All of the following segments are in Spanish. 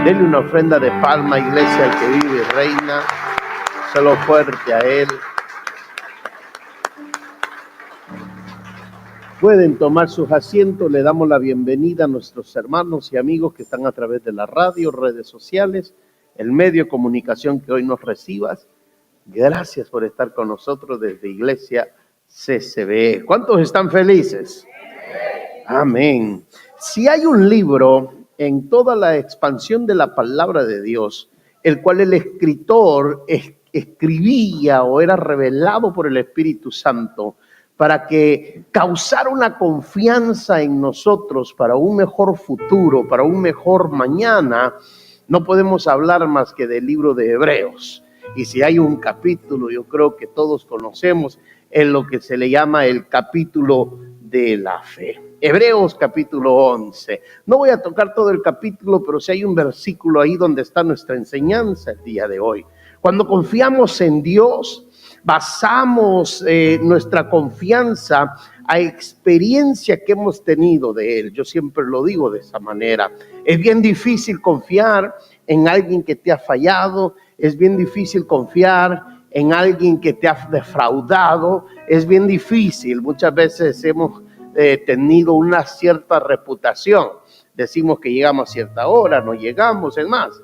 Denle una ofrenda de palma, iglesia, al que vive y reina. Solo fuerte a Él. Pueden tomar sus asientos. Le damos la bienvenida a nuestros hermanos y amigos que están a través de la radio, redes sociales, el medio de comunicación que hoy nos recibas. Gracias por estar con nosotros desde Iglesia CCBE. ¿Cuántos están felices? Amén. Si hay un libro en toda la expansión de la palabra de Dios, el cual el escritor escribía o era revelado por el Espíritu Santo para que causara una confianza en nosotros para un mejor futuro, para un mejor mañana, no podemos hablar más que del libro de Hebreos. Y si hay un capítulo, yo creo que todos conocemos, en lo que se le llama el capítulo de la fe. Hebreos capítulo 11. No voy a tocar todo el capítulo, pero sí hay un versículo ahí donde está nuestra enseñanza el día de hoy. Cuando confiamos en Dios, basamos nuestra confianza a experiencia que hemos tenido de Él. Yo siempre lo digo de esa manera. Es bien difícil confiar en alguien que te ha fallado. Es bien difícil confiar en alguien que te ha defraudado. Es bien difícil. Muchas veces hemos tenido una cierta reputación. Decimos que llegamos a cierta hora, no llegamos, es más.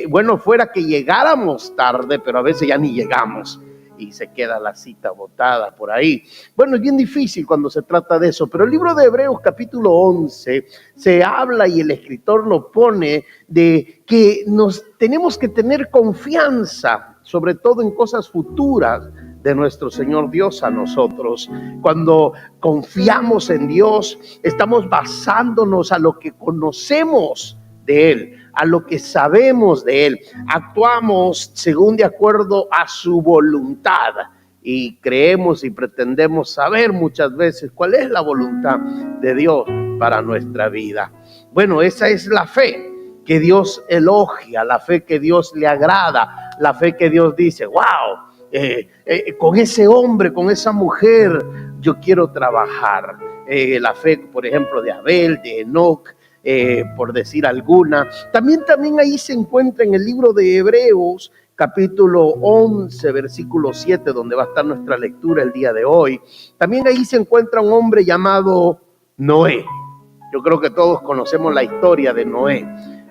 Bueno, fuera que llegáramos tarde, pero a veces ya ni llegamos y se queda la cita botada por ahí. Bueno, es bien difícil cuando se trata de eso, pero el libro de Hebreos capítulo 11 se habla y el escritor lo pone de que nos tenemos que tener confianza, sobre todo en cosas futuras de nuestro Señor Dios a nosotros. Cuando confiamos en Dios, estamos basándonos a lo que conocemos de Él, a lo que sabemos de Él. Actuamos según de acuerdo a su voluntad y creemos y pretendemos saber muchas veces cuál es la voluntad de Dios para nuestra vida. Bueno, esa es la fe que Dios elogia, la fe que Dios le agrada, la fe que Dios dice, wow, con ese hombre, con esa mujer, yo quiero trabajar. La fe, por ejemplo, de Abel, de Enoc, por decir alguna. También ahí se encuentra en el libro de Hebreos, capítulo 11, versículo 7, donde va a estar nuestra lectura el día de hoy. También ahí se encuentra un hombre llamado Noé. Yo creo que todos conocemos la historia de Noé.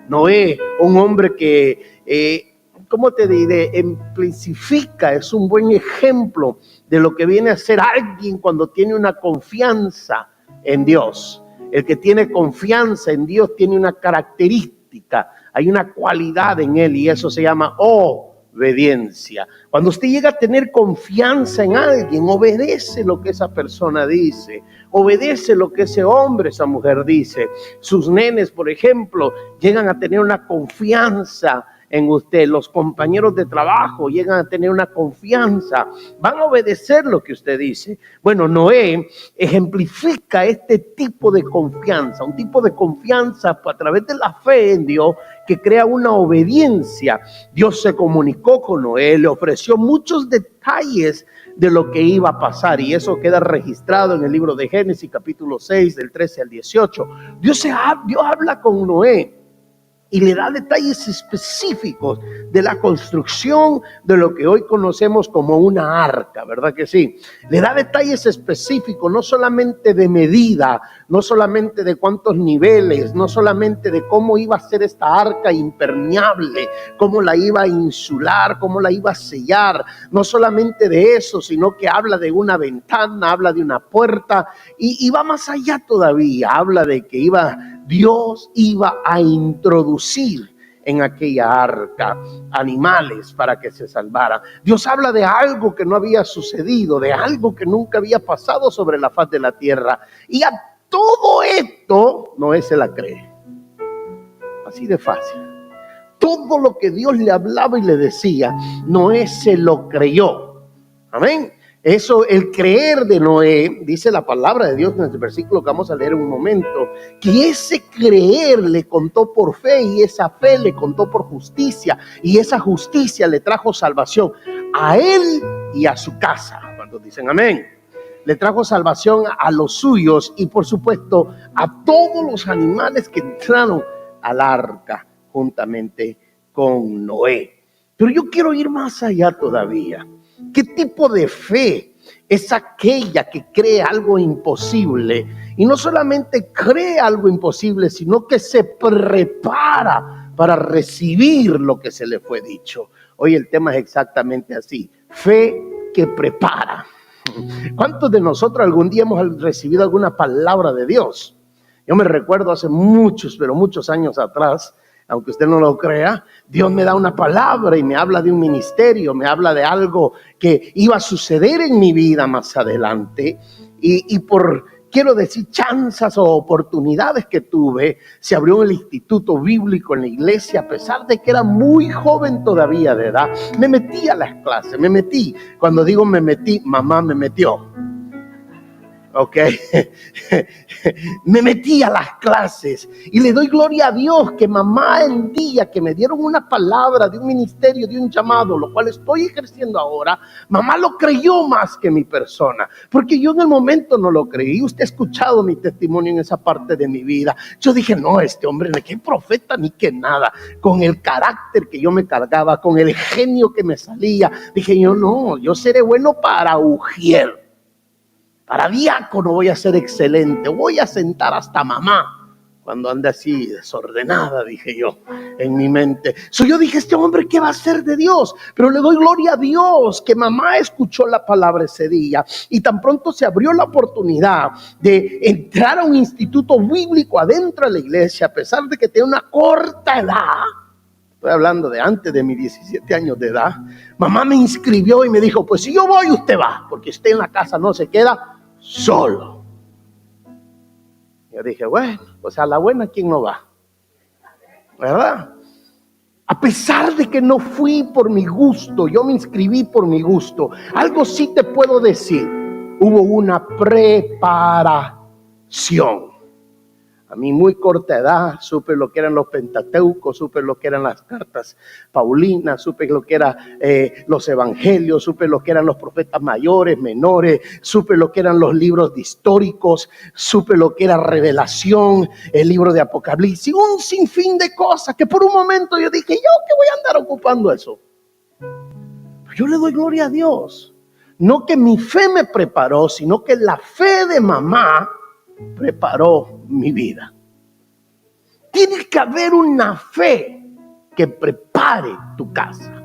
Noé, un hombre que ¿cómo te diré? Ejemplifica, es un buen ejemplo de lo que viene a ser alguien cuando tiene una confianza en Dios. El que tiene confianza en Dios tiene una característica, hay una cualidad en él y eso se llama obediencia. Cuando usted llega a tener confianza en alguien, obedece lo que esa persona dice, obedece lo que ese hombre, esa mujer dice. Sus nenes, por ejemplo, llegan a tener una confianza en usted. Los compañeros de trabajo llegan a tener una confianza, van a obedecer lo que usted dice. Bueno, Noé ejemplifica este tipo de confianza, un tipo de confianza a través de la fe en Dios que crea una obediencia. Dios se comunicó con Noé, le ofreció muchos detalles de lo que iba a pasar y eso queda registrado en el libro de Génesis capítulo 6 del 13 al 18. Dios habla con Noé y le da detalles específicos de la construcción de lo que hoy conocemos como una arca, ¿verdad que sí? Le da detalles específicos, no solamente de medida, no solamente de cuántos niveles, no solamente de cómo iba a ser esta arca impermeable, cómo la iba a insular, cómo la iba a sellar, no solamente de eso, sino que habla de una ventana, habla de una puerta y va más allá todavía, habla de que Dios iba a introducir en aquella arca animales para que se salvaran. Dios habla de algo que no había sucedido, de algo que nunca había pasado sobre la faz de la tierra. Y a todo esto Noé se la cree. Así de fácil. Todo lo que Dios le hablaba y le decía, Noé se lo creyó. Amén. Eso, el creer de Noé, dice la palabra de Dios en el versículo que vamos a leer en un momento, que ese creer le contó por fe y esa fe le contó por justicia y esa justicia le trajo salvación a él y a su casa. Cuando dicen amén, le trajo salvación a los suyos y por supuesto a todos los animales que entraron al arca juntamente con Noé. Pero yo quiero ir más allá todavía. ¿Qué tipo de fe es aquella que cree algo imposible? Y no solamente cree algo imposible, sino que se prepara para recibir lo que se le fue dicho. Hoy el tema es exactamente así: fe que prepara. ¿Cuántos de nosotros algún día hemos recibido alguna palabra de Dios? Yo me recuerdo hace muchos, pero muchos años atrás, aunque usted no lo crea, Dios me da una palabra y me habla de un ministerio, me habla de algo que iba a suceder en mi vida más adelante. Y por, quiero decir, chanzas o oportunidades que tuve, se abrió el instituto bíblico en la iglesia, a pesar de que era muy joven todavía de edad. Me metí a las clases, me metí. Cuando digo me metí, mamá me metió. Ok, me metí a las clases y le doy gloria a Dios que mamá, el día que me dieron una palabra de un ministerio, de un llamado, lo cual estoy ejerciendo ahora, mamá lo creyó más que mi persona, porque yo en el momento no lo creí. Usted ha escuchado mi testimonio en esa parte de mi vida. Yo dije, no, este hombre ni que profeta ni que nada, con el carácter que yo me cargaba, con el genio que me salía, dije yo, no, yo seré bueno para ujier. Para diácono voy a ser excelente, voy a sentar hasta mamá cuando ande así desordenada, dije yo en mi mente. Yo dije, este hombre, ¿qué va a hacer de Dios? Pero le doy gloria a Dios que mamá escuchó la palabra ese día, y tan pronto se abrió la oportunidad de entrar a un instituto bíblico adentro de la iglesia, a pesar de que tenía una corta edad. Estoy hablando de antes de mis 17 años de edad. Mamá me inscribió y me dijo, pues si yo voy, usted va, porque usted en la casa no se queda solo. Yo dije, bueno, pues a la buena, ¿quién no va? ¿Verdad? A pesar de que no fui por mi gusto, yo me inscribí por mi gusto. Algo sí te puedo decir, hubo una preparación. A mi muy corta edad supe lo que eran los Pentateucos, supe lo que eran las cartas paulinas, supe lo que eran los evangelios, supe lo que eran los profetas mayores, menores, supe lo que eran los libros históricos, supe lo que era Revelación, el libro de Apocalipsis, un sinfín de cosas que por un momento yo dije, ¿yo qué voy a andar ocupando eso? Yo le doy gloria a Dios. No que mi fe me preparó, sino que la fe de mamá preparó mi vida. Tiene que haber una fe que prepare tu casa.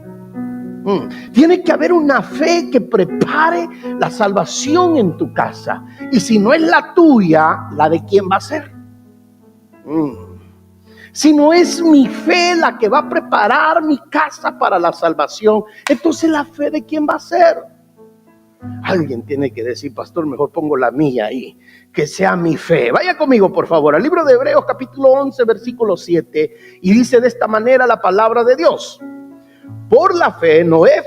Tiene que haber una fe que prepare la salvación en tu casa. Y si no es la tuya, ¿la de quién va a ser? Si no es mi fe la que va a preparar mi casa para la salvación, entonces ¿la fe de quién va a ser? Alguien tiene que decir, pastor, mejor pongo la mía ahí, que sea mi fe. Vaya conmigo, por favor, al libro de Hebreos, capítulo 11, versículo 7, y dice de esta manera la palabra de Dios. Por la fe, Noé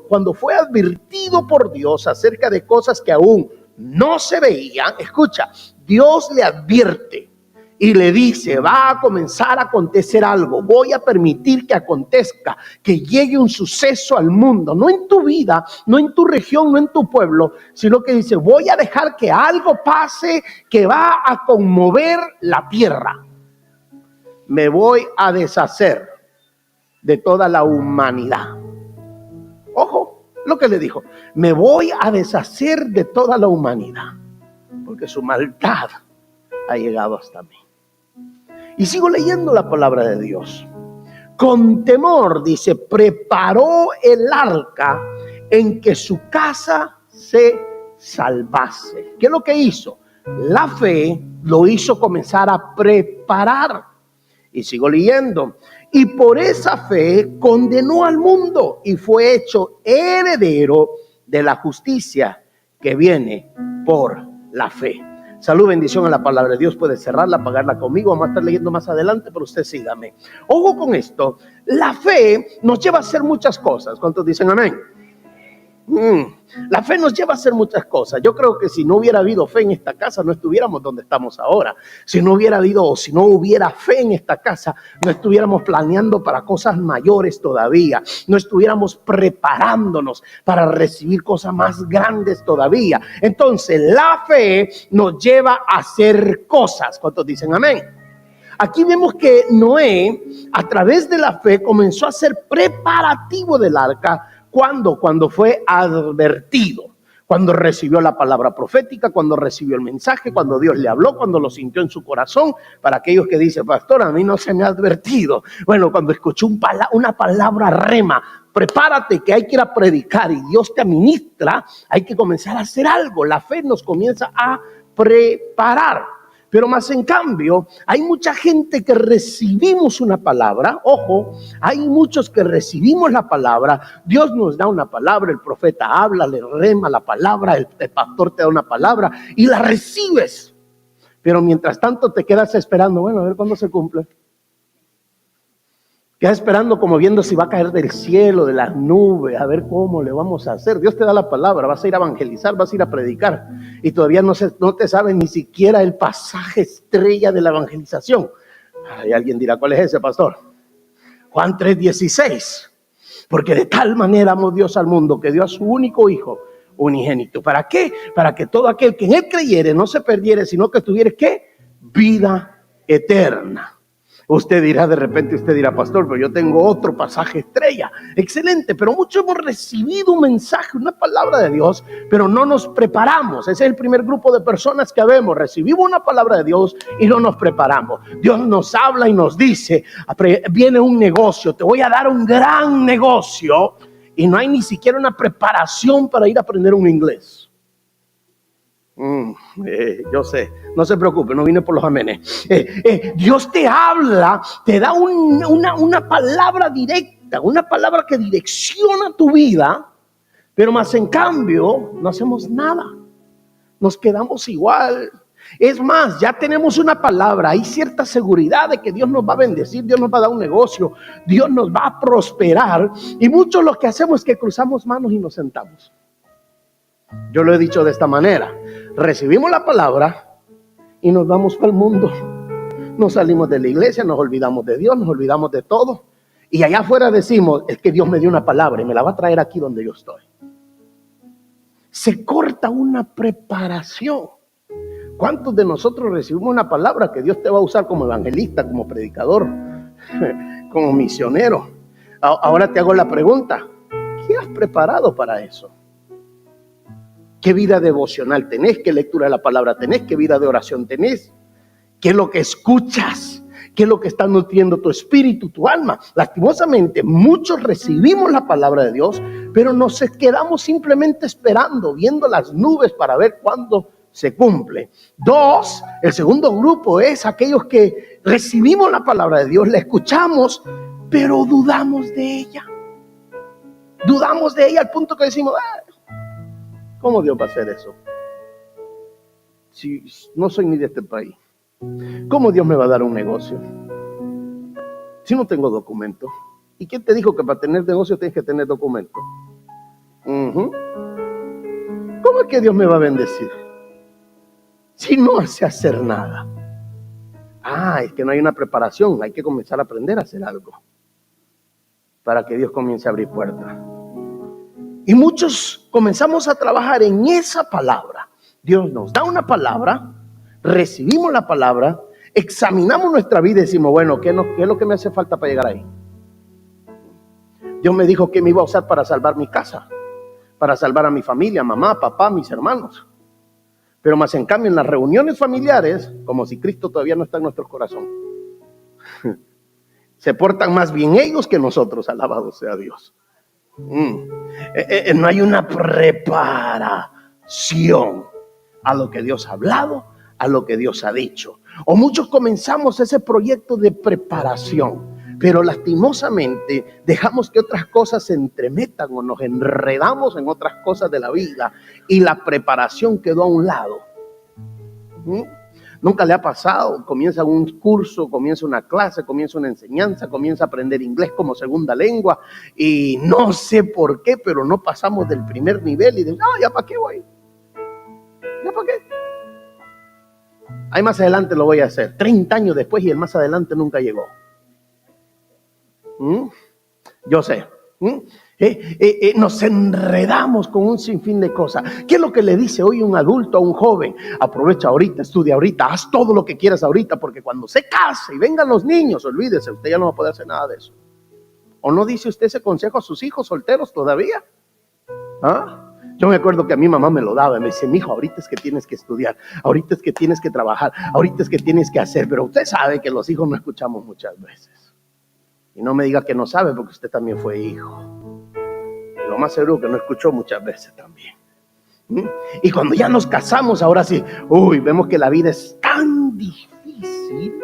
cuando fue advertido por Dios acerca de cosas que aún no se veían. Escucha, Dios le advierte y le dice, va a comenzar a acontecer algo, voy a permitir que acontezca, que llegue un suceso al mundo, no en tu vida, no en tu región, no en tu pueblo, sino que dice, voy a dejar que algo pase que va a conmover la tierra. Me voy a deshacer de toda la humanidad. Ojo, lo que le dijo, me voy a deshacer de toda la humanidad, porque su maldad ha llegado hasta mí. Y sigo leyendo la palabra de Dios. Con temor, dice, preparó el arca en que su casa se salvase. ¿Qué es lo que hizo? La fe lo hizo comenzar a preparar. Y sigo leyendo. Y por esa fe condenó al mundo y fue hecho heredero de la justicia que viene por la fe. Salud, bendición a la palabra de Dios. Puede cerrarla, apagarla conmigo. Vamos a estar leyendo más adelante, pero usted sígame. Ojo con esto. La fe nos lleva a hacer muchas cosas. ¿Cuántos dicen amén? La fe nos lleva a hacer muchas cosas. Yo creo que si no hubiera habido fe en esta casa, no estuviéramos donde estamos ahora. Si no hubiera fe en esta casa, no estuviéramos planeando para cosas mayores todavía. No estuviéramos preparándonos para recibir cosas más grandes todavía. Entonces, la fe nos lleva a hacer cosas. ¿Cuántos dicen amén? Aquí vemos que Noé, a través de la fe, comenzó a ser preparativo del arca. ¿Cuándo? Cuando fue advertido, cuando recibió la palabra profética, cuando recibió el mensaje, cuando Dios le habló, cuando lo sintió en su corazón. Para aquellos que dicen, pastor, a mí no se me ha advertido. Bueno, cuando escuchó una palabra rema, prepárate que hay que ir a predicar y Dios te administra, hay que comenzar a hacer algo. La fe nos comienza a preparar. Pero más en cambio, hay mucha gente que recibimos una palabra. Ojo, hay muchos que recibimos la palabra. Dios nos da una palabra, el profeta habla, le rema la palabra, el pastor te da una palabra y la recibes. Pero mientras tanto te quedas esperando, bueno, a ver cuándo se cumple. Quedas esperando como viendo si va a caer del cielo, de las nubes, a ver cómo le vamos a hacer. Dios te da la palabra, vas a ir a evangelizar, vas a ir a predicar y todavía no te sabes ni siquiera el pasaje estrella de la evangelización. Y alguien dirá, ¿cuál es ese, pastor? Juan 3:16. Porque de tal manera amó Dios al mundo que dio a su único hijo unigénito. ¿Para qué? Para que todo aquel que en él creyere no se perdiere, sino que tuviere ¿qué? Vida eterna. Usted dirá, de repente usted dirá, pastor, pero yo tengo otro pasaje estrella. Excelente, pero muchos hemos recibido un mensaje, una palabra de Dios, pero no nos preparamos. Ese es el primer grupo de personas que vemos. Recibimos una palabra de Dios y no nos preparamos. Dios nos habla y nos dice, viene un negocio, te voy a dar un gran negocio, y no hay ni siquiera una preparación para ir a aprender un inglés. Yo sé, no se preocupe, no vine por los amenes. Dios te habla, te da una palabra directa, una palabra que direcciona tu vida, pero más en cambio no hacemos nada, nos quedamos igual. Es más, ya tenemos una palabra, hay cierta seguridad de que Dios nos va a bendecir, Dios nos va a dar un negocio, Dios nos va a prosperar, y muchos lo que hacemos es que cruzamos manos y nos sentamos. Yo lo he dicho de esta manera: recibimos la palabra y nos vamos para el mundo. Nos salimos de la iglesia, nos olvidamos de Dios, nos olvidamos de todo. Y allá afuera decimos, es que Dios me dio una palabra y me la va a traer aquí donde yo estoy. Se corta una preparación. ¿Cuántos de nosotros recibimos una palabra que Dios te va a usar como evangelista, como predicador, como misionero? Ahora te hago la pregunta, ¿qué has preparado para eso? ¿Qué vida devocional tenés? ¿Qué lectura de la palabra tenés? ¿Qué vida de oración tenés? ¿Qué es lo que escuchas? ¿Qué es lo que está nutriendo tu espíritu, tu alma? Lastimosamente, muchos recibimos la palabra de Dios, pero nos quedamos simplemente esperando, viendo las nubes para ver cuándo se cumple. Dos, el segundo grupo es aquellos que recibimos la palabra de Dios, la escuchamos, pero dudamos de ella. Dudamos de ella al punto que decimos, ¿cómo Dios va a hacer eso? Si no soy ni de este país. ¿Cómo Dios me va a dar un negocio si no tengo documento? ¿Y quién te dijo que para tener negocio tienes que tener documento? ¿Cómo es que Dios me va a bendecir si no hace hacer nada? Es que no hay una preparación. Hay que comenzar a aprender a hacer algo para que Dios comience a abrir puertas. Y muchos comenzamos a trabajar en esa palabra. Dios nos da una palabra, recibimos la palabra, examinamos nuestra vida y decimos, bueno, ¿qué es lo que me hace falta para llegar ahí? Dios me dijo que me iba a usar para salvar mi casa, para salvar a mi familia, mamá, papá, mis hermanos. Pero más en cambio en las reuniones familiares, como si Cristo todavía no está en nuestro corazón, se portan más bien ellos que nosotros, alabado sea Dios. No hay una preparación a lo que Dios ha hablado, a lo que Dios ha dicho. O muchos comenzamos ese proyecto de preparación, pero lastimosamente dejamos que otras cosas se entremetan o nos enredamos en otras cosas de la vida y la preparación quedó a un lado. ¿Nunca le ha pasado? Comienza un curso, comienza una clase, comienza una enseñanza, comienza a aprender inglés como segunda lengua y no sé por qué, pero no pasamos del primer nivel y de, ¿ya para qué voy? ¿Ya para qué? Ahí más adelante lo voy a hacer. 30 años después y el más adelante nunca llegó. Yo sé, Nos enredamos con un sinfín de cosas. ¿Qué es lo que le dice hoy un adulto a un joven? Aprovecha ahorita, estudia ahorita, haz todo lo que quieras ahorita, porque cuando se case y vengan los niños, olvídese, usted ya no va a poder hacer nada de eso. ¿O no dice usted ese consejo a sus hijos solteros todavía? Yo me acuerdo que a mi mamá me lo daba, me dice: mijo, ahorita es que tienes que estudiar, ahorita es que tienes que trabajar, ahorita es que tienes que hacer. Pero usted sabe que los hijos no escuchamos muchas veces. Y no me diga que no sabe, porque usted también fue hijo. Y lo más seguro que no escuchó muchas veces también. Y cuando ya nos casamos, ahora sí, vemos que la vida es tan difícil.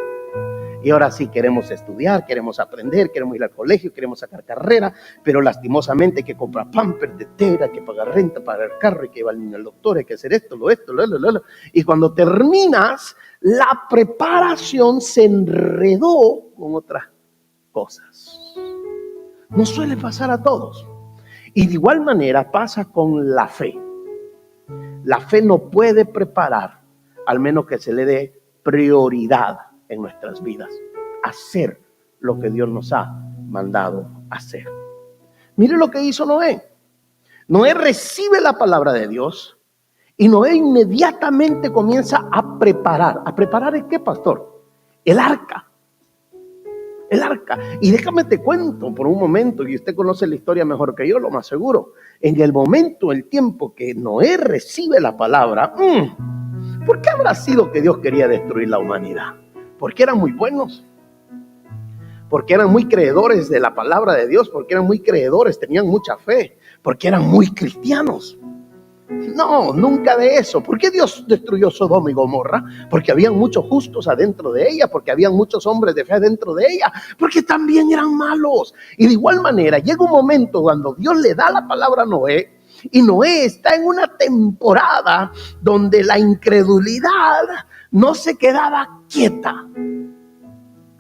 Y ahora sí queremos estudiar, queremos aprender, queremos ir al colegio, queremos sacar carrera, pero lastimosamente hay que comprar pampers, tetera, hay que pagar renta, pagar carro, hay que llevar al niño al doctor, hay que hacer esto, lo. Y cuando terminas, la preparación se enredó con otras cosas. No suele pasar a todos. Y de igual manera pasa con la fe. La fe no puede preparar, al menos que se le dé prioridad en nuestras vidas, hacer lo que Dios nos ha mandado hacer. Mire lo que hizo Noé. Noé recibe la palabra de Dios y Noé inmediatamente comienza a preparar. ¿A preparar el qué, pastor? El arca. El arca. Y déjame te cuento por un momento, y usted conoce la historia mejor que yo, lo más seguro. En el momento, el tiempo que Noé recibe la palabra, ¿por qué habrá sido que Dios quería destruir la humanidad? Porque eran muy buenos, porque eran muy creedores de la palabra de Dios, porque eran muy creedores, tenían mucha fe, porque eran muy cristianos. No, nunca de eso. ¿Por qué Dios destruyó Sodoma y Gomorra? Porque habían muchos justos adentro de ella, porque habían muchos hombres de fe adentro de ella, porque también eran malos. Y de igual manera llega un momento cuando Dios le da la palabra a Noé, y Noé está en una temporada donde la incredulidad no se quedaba quieta.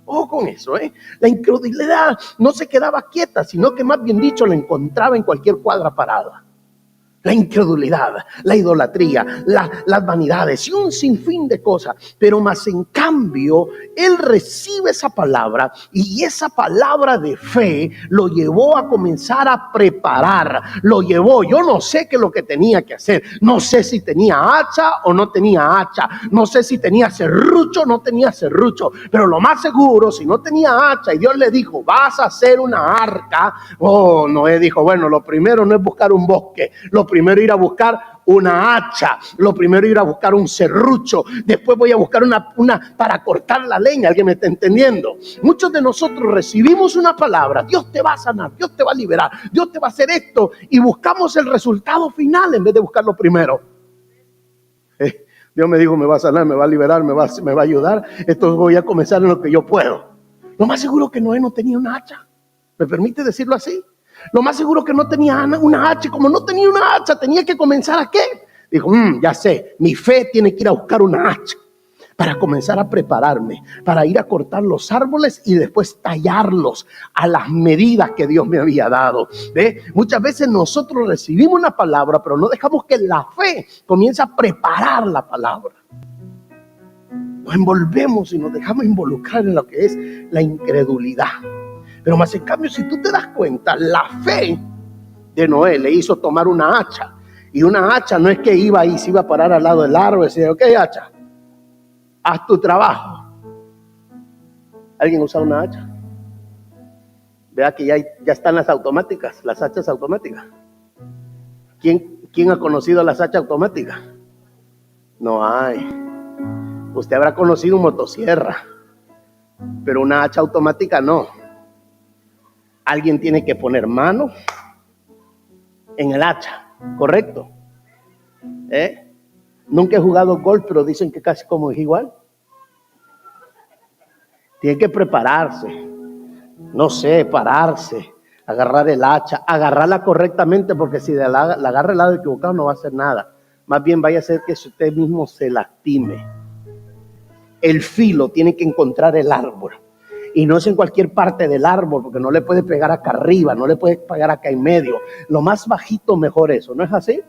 Ojo con eso, La incredulidad no se quedaba quieta, sino que más bien dicho la encontraba en cualquier cuadra parada. La incredulidad, la idolatría, las vanidades y un sinfín de cosas. Pero más en cambio, él recibe esa palabra y esa palabra de fe lo llevó a comenzar a preparar. Lo llevó, yo no sé qué es lo que tenía que hacer. No sé si tenía hacha o no tenía hacha. No sé si tenía serrucho o no tenía serrucho. Pero lo más seguro, si no tenía hacha y Dios le dijo: vas a hacer una arca. Noé dijo: bueno, lo primero no es buscar un bosque. Lo primero ir a buscar una hacha, lo primero ir a buscar un serrucho, después voy a buscar una para cortar la leña. ¿Alguien me está entendiendo? Muchos de nosotros recibimos una palabra: Dios te va a sanar, Dios te va a liberar, Dios te va a hacer esto, y buscamos el resultado final en vez de buscarlo primero. Dios me dijo: me va a sanar, me va a liberar, me va a ayudar, entonces voy a comenzar en lo que yo puedo. Lo más seguro que Noé no tenía una hacha. ¿Me permite decirlo así? Lo más seguro que no tenía una hacha. Como no tenía una hacha, tenía que comenzar ¿a qué? Dijo: ya sé, mi fe tiene que ir a buscar una hacha para comenzar a prepararme, para ir a cortar los árboles y después tallarlos a las medidas que Dios me había dado. Muchas veces nosotros recibimos una palabra, pero no dejamos que la fe comience a preparar la palabra. Nos envolvemos y nos dejamos involucrar en lo que es la incredulidad. Pero más en cambio, si tú te das cuenta, la fe de Noé le hizo tomar una hacha. Y una hacha no es que iba ahí, se iba a parar al lado del árbol y decía: ok, hacha, haz tu trabajo. ¿Alguien usa una hacha? Vea que ya están las automáticas, las hachas automáticas. ¿Quién ha conocido las hachas automáticas? No hay. Usted habrá conocido un motosierra, pero una hacha automática no. Alguien tiene que poner mano en el hacha, ¿correcto? Nunca he jugado golf, pero dicen que casi como es igual. Tiene que prepararse, no sé, pararse, agarrar el hacha, agarrarla correctamente, porque si la agarra el lado equivocado no va a hacer nada. Más bien vaya a ser que usted mismo se lastime. El filo tiene que encontrar el árbol. Y no es en cualquier parte del árbol, porque no le puede pegar acá arriba, no le puede pegar acá en medio. Lo más bajito mejor eso, ¿no es así?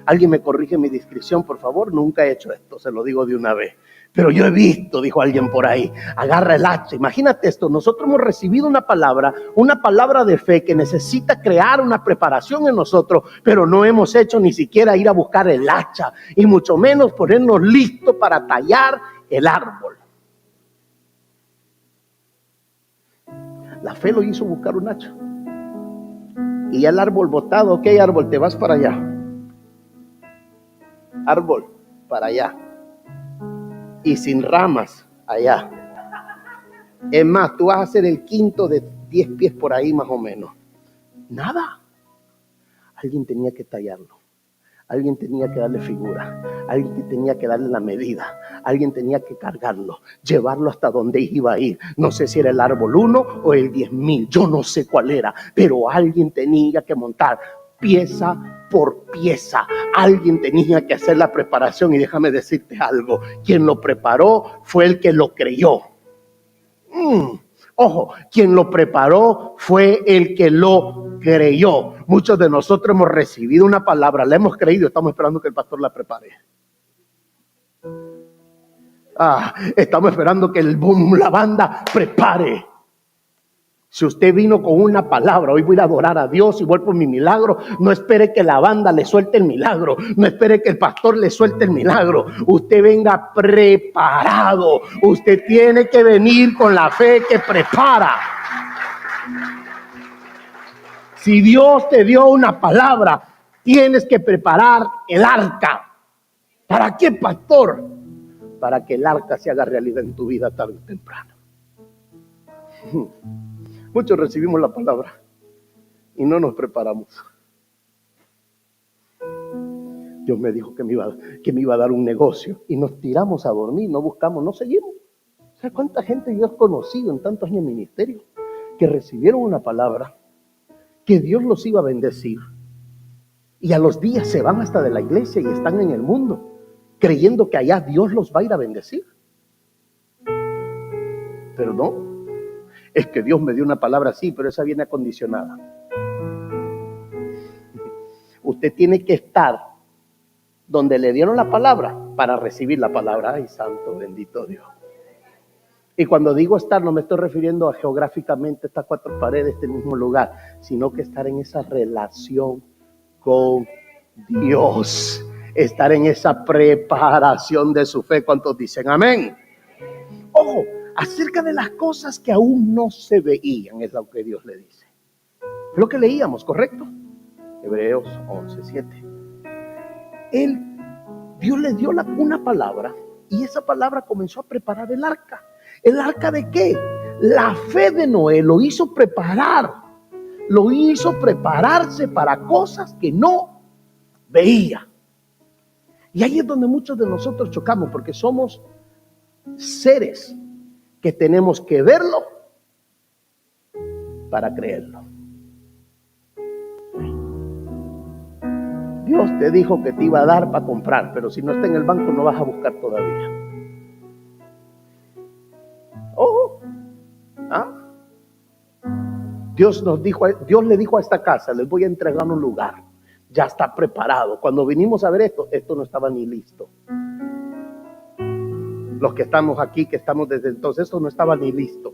Alguien me corrige mi discreción, por favor. Nunca he hecho esto, se lo digo de una vez. Pero yo he visto, dijo alguien por ahí, agarra el hacha. Imagínate esto, nosotros hemos recibido una palabra de fe que necesita crear una preparación en nosotros, pero no hemos hecho ni siquiera ir a buscar el hacha, y mucho menos ponernos listos para tallar el árbol. La fe lo hizo buscar un hacha. Y ya el árbol botado, ok, árbol, te vas para allá. Árbol, para allá. Y sin ramas, allá. Es más, tú vas a ser el quinto de 10 pies por ahí más o menos. Nada. Alguien tenía que tallarlo. Alguien tenía que darle figura. Alguien tenía que darle la medida. Alguien tenía que cargarlo, llevarlo hasta donde iba a ir. No sé si era el árbol 1 o el 10,000. Yo no sé cuál era, pero alguien tenía que montar pieza por pieza. Alguien tenía que hacer la preparación, y déjame decirte algo, quien lo preparó fue el que lo creyó. Ojo, quien lo preparó fue el que lo creyó. Muchos de nosotros hemos recibido una palabra, la hemos creído, estamos esperando que el pastor la prepare. Estamos esperando que la banda prepare. Si usted vino con una palabra, hoy voy a adorar a Dios y voy por mi milagro, no espere que la banda le suelte el milagro, no espere que el pastor le suelte el milagro. Usted venga preparado. Usted tiene que venir con la fe que prepara. Si Dios te dio una palabra, tienes que preparar el arca. ¿Para qué, pastor? Para que el arca se haga realidad en tu vida tarde o temprano. Muchos recibimos la palabra y no nos preparamos. Dios me dijo que me iba a dar un negocio, y nos tiramos a dormir, no buscamos, no seguimos. ¿Sabes cuánta gente yo he conocido en tantos años de ministerio que recibieron una palabra, que Dios los iba a bendecir, y a los días se van hasta de la iglesia y están en el mundo creyendo que allá Dios los va a ir a bendecir? Pero no. Es que Dios me dio una palabra así, pero esa viene acondicionada. Usted tiene que estar donde le dieron la palabra para recibir la palabra. Ay, santo, bendito Dios. Y cuando digo estar, no me estoy refiriendo a geográficamente estas 4 paredes, este mismo lugar, sino que estar en esa relación con Dios. Estar en esa preparación de su fe. ¿Cuántos dicen amén? Ojo, acerca de las cosas que aún no se veían, es lo que Dios le dice. Es lo que leíamos, ¿correcto? Hebreos 11:7. Dios le dio una palabra, y esa palabra comenzó a preparar el arca. ¿El arca de qué? La fe de Noé lo hizo preparar. Lo hizo prepararse para cosas que no veía. Y ahí es donde muchos de nosotros chocamos, porque somos seres que tenemos que verlo para creerlo. Dios te dijo que te iba a dar para comprar, pero si no está en el banco no vas a buscar todavía. Ojo. Dios le dijo a esta casa: les voy a entregar un lugar. Ya está preparado. Cuando vinimos a ver esto no estaba ni listo. Los que estamos aquí, que estamos desde entonces, esto no estaba ni listo.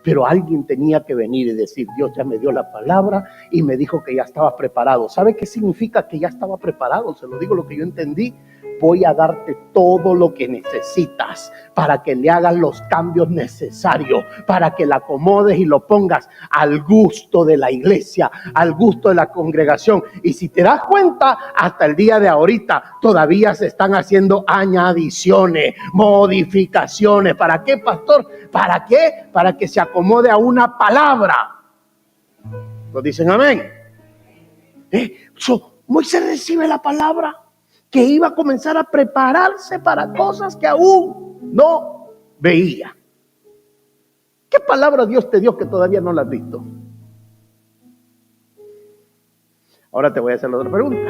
Pero alguien tenía que venir y decir: Dios ya me dio la palabra y me dijo que ya estaba preparado. ¿Sabe qué significa que ya estaba preparado? Se lo digo lo que yo entendí. Voy a darte todo lo que necesitas para que le hagas los cambios necesarios, para que la acomodes y lo pongas al gusto de la iglesia, al gusto de la congregación. Y si te das cuenta, hasta el día de ahorita todavía se están haciendo añadiciones, modificaciones. ¿Para qué, pastor? ¿Para qué? Para que se acomode a una palabra. ¿Lo dicen amén? Moisés recibe la palabra que iba a comenzar a prepararse para cosas que aún no veía. ¿Qué palabra Dios te dio que todavía no la has visto? Ahora te voy a hacer la otra pregunta.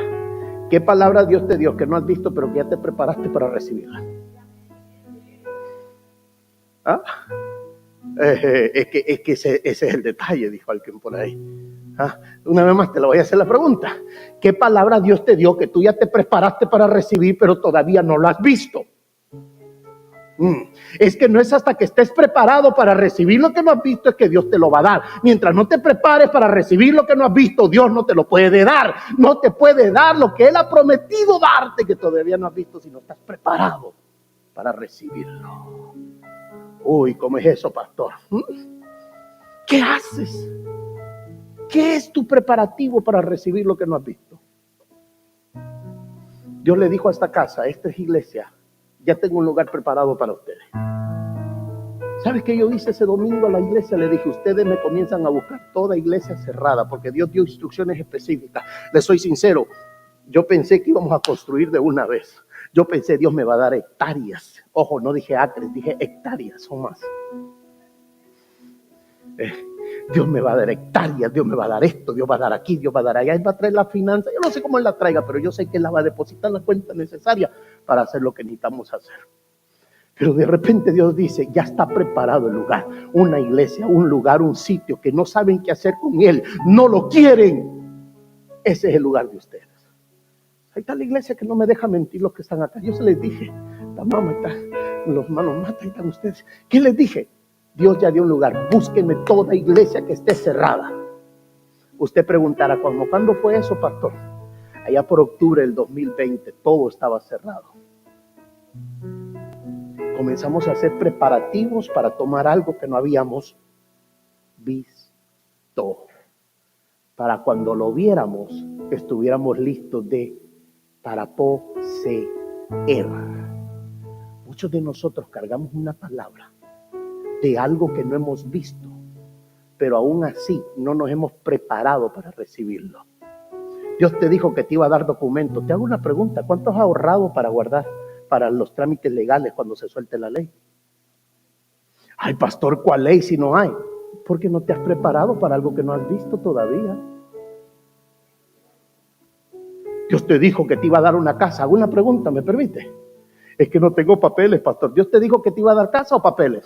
¿Qué palabra Dios te dio que no has visto pero que ya te preparaste para recibirla? Es que ese es el detalle, dijo alguien por ahí. Una vez más te lo voy a hacer la pregunta. ¿Qué palabra Dios te dio que tú ya te preparaste para recibir, pero todavía no lo has visto? Es que no es hasta que estés preparado para recibir lo que no has visto es que Dios te lo va a dar. Mientras no te prepares para recibir lo que no has visto, Dios no te lo puede dar. No te puede dar lo que Él ha prometido darte, que todavía no has visto, si no estás preparado para recibirlo. Uy, ¿cómo es eso, pastor? ¿Qué haces? ¿Qué es tu preparativo para recibir lo que no has visto? Dios le dijo a esta casa, esta es iglesia, ya tengo un lugar preparado para ustedes. ¿Sabes qué yo hice ese domingo a la iglesia? Le dije, ustedes me comienzan a buscar toda iglesia cerrada, porque Dios dio instrucciones específicas. Les soy sincero, yo pensé que íbamos a construir de una vez. Yo pensé, Dios me va a dar hectáreas. Ojo, no dije acres, dije hectáreas o más. Dios me va a dar hectáreas, Dios me va a dar esto, Dios va a dar aquí, Dios va a dar allá, Él va a traer la finanza. Yo no sé cómo Él la traiga, pero yo sé que Él la va a depositar en la cuenta necesaria para hacer lo que necesitamos hacer. Pero de repente Dios dice, ya está preparado el lugar, una iglesia, un lugar, un sitio que no saben qué hacer con Él, no lo quieren. Ese es el lugar de ustedes. Ahí está la iglesia que no me deja mentir los que están acá. Yo se les dije, la mamá está, los manos mata, ahí están ustedes. ¿Qué les dije? Dios ya dio un lugar, búsquenme toda iglesia que esté cerrada. Usted preguntará, ¿cuándo fue eso, pastor? Allá por octubre del 2020, todo estaba cerrado. Comenzamos a hacer preparativos para tomar algo que no habíamos visto. Para cuando lo viéramos, estuviéramos listos para poseer. Muchos de nosotros cargamos una palabra de algo que no hemos visto, pero aún así no nos hemos preparado para recibirlo. Dios te dijo que te iba a dar documentos. Te hago una pregunta, ¿cuánto has ahorrado para guardar para los trámites legales cuando se suelte la ley? Ay, pastor, ¿cuál ley si no hay? Porque no te has preparado para algo que no has visto todavía. Dios te dijo que te iba a dar una casa. Hago una pregunta, ¿me permite? Es que no tengo papeles, pastor. ¿Dios te dijo que te iba a dar casa o papeles?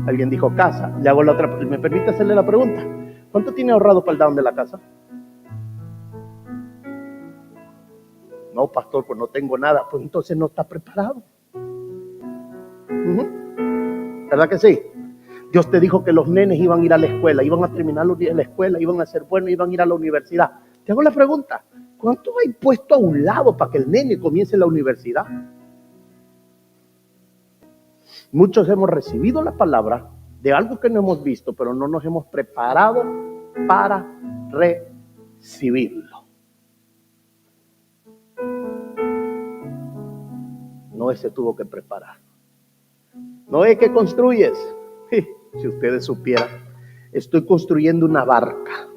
Alguien dijo casa. Le hago la otra. ¿Me permite hacerle la pregunta? ¿Cuánto tiene ahorrado para el down de la casa? No, pastor, pues no tengo nada. Pues entonces no está preparado. ¿Verdad que sí? Dios te dijo que los nenes iban a ir a la escuela, iban a terminar la escuela, iban a ser buenos, iban a ir a la universidad. Te hago la pregunta, ¿cuánto hay puesto a un lado para que el nene comience la universidad? Muchos hemos recibido la palabra de algo que no hemos visto, pero no nos hemos preparado para recibirlo. Noé se tuvo que preparar. Noé, ¿qué construyes? Si ustedes supieran, estoy construyendo una barca